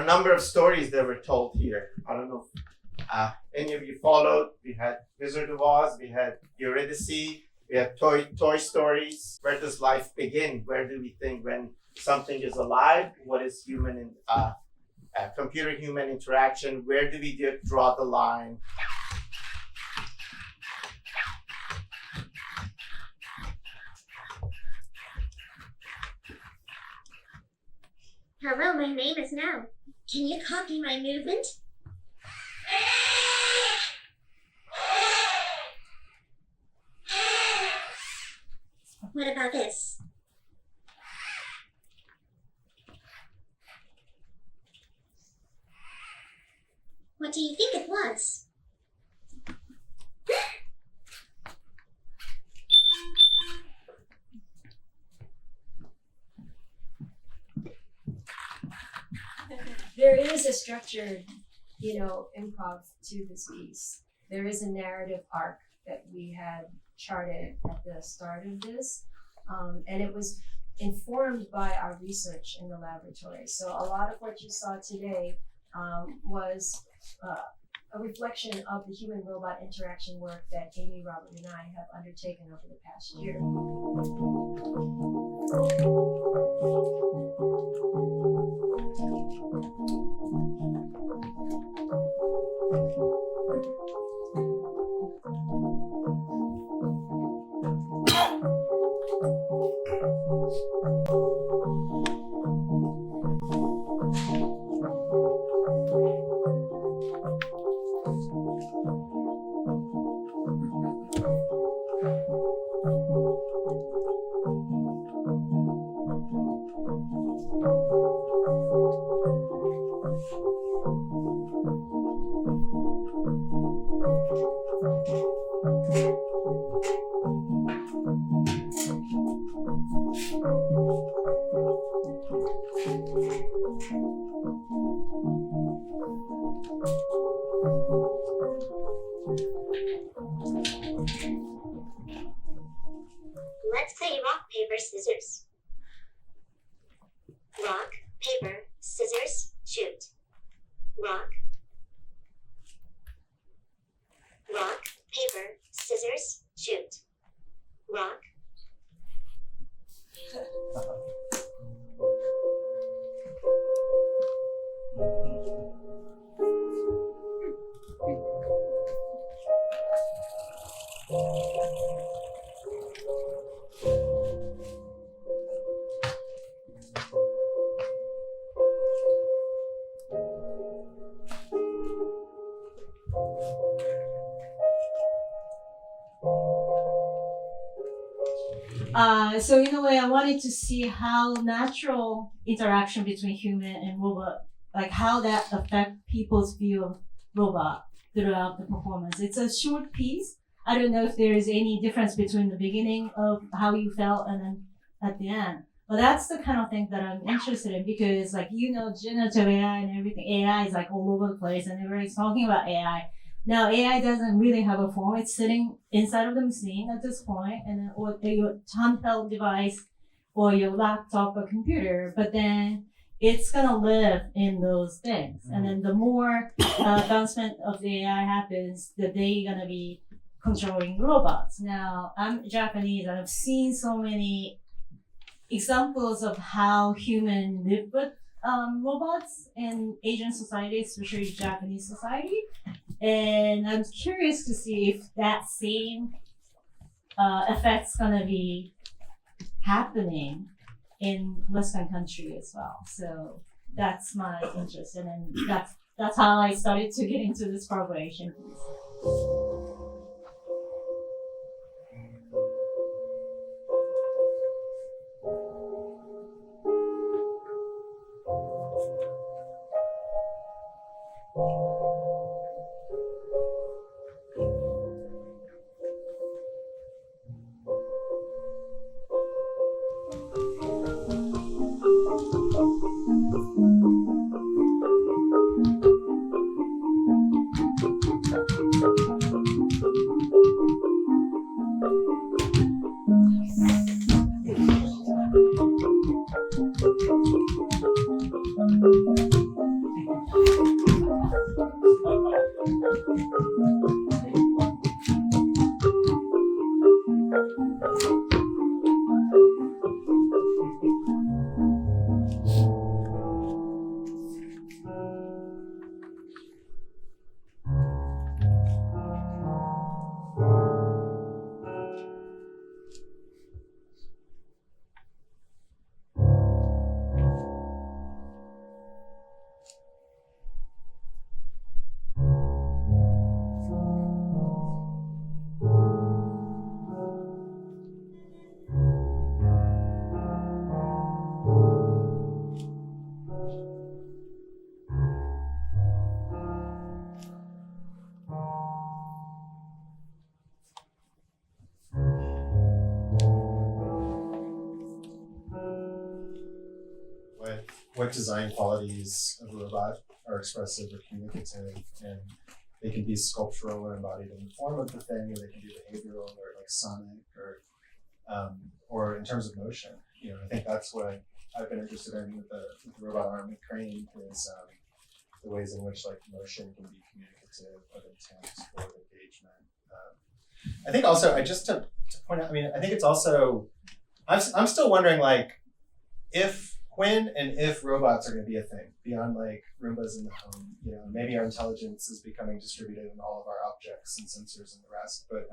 number of stories that were told here. I don't know if any of you followed. We had Wizard of Oz, we had Eurydice, we had toy stories. Where does life begin? Where do we think when something is alive? What is human and computer-human interaction? Where do we draw the line? Hello, my name is Now. Can you copy my movement? What about this? What do you think it was? There is a structured, improv to this piece. There is a narrative arc that we had charted at the start of this, and it was informed by our research in the laboratory. So a lot of what you saw today was a reflection of the human-robot interaction work that Amy, Robert, and I have undertaken over the past year. Let's play rock, paper, scissors. Rock, paper, scissors, shoot. Rock. Rock, paper, scissors, shoot. Rock. So in a way, I wanted to see how natural interaction between human and robot, like how that affect people's view of robot throughout the performance. It's a short piece. I don't know if there is any difference between the beginning of how you felt and then at the end. But that's the kind of thing that I'm interested in because generative AI and everything, AI is like all over the place and everybody's talking about AI. Now, AI doesn't really have a form. It's sitting inside of the machine at this point, and then or your handheld device or your laptop or computer, but then it's going to live in those things. And then the more advancement of the AI happens, the they're going to be controlling robots. Now, I'm Japanese, and I've seen so many examples of how humans live with robots in Asian society, especially Japanese society. And I'm curious to see if that same effect's gonna be happening in Western country as well. So that's my interest, and then that's how I started to get into this corporation piece. what design qualities of a robot are expressive or communicative, and they can be sculptural or embodied in the form of the thing, or they can be behavioral or like sonic or in terms of motion. You know, I think that's what I've been interested in with the robot arm and crane is the ways in which like motion can be communicative of intent or of engagement. I think also, to point out, I mean, I think it's also, I'm still wondering like when and if robots are going to be a thing beyond like Roombas in the home, you know, maybe our intelligence is becoming distributed in all of our objects and sensors and the rest. But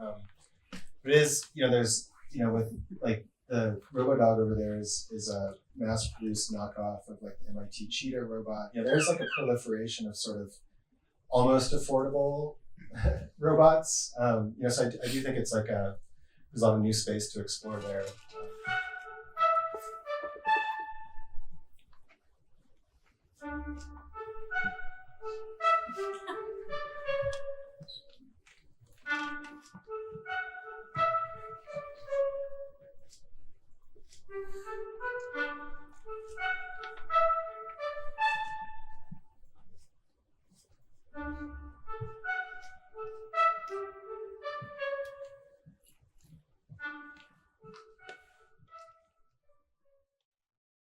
it is, you know, there's, you know, with like the RoboDog over there is a mass-produced knockoff of like the MIT Cheetah robot. You know, there's like a proliferation of sort of almost affordable robots. You know, so I do think it's like there's a lot of new space to explore there.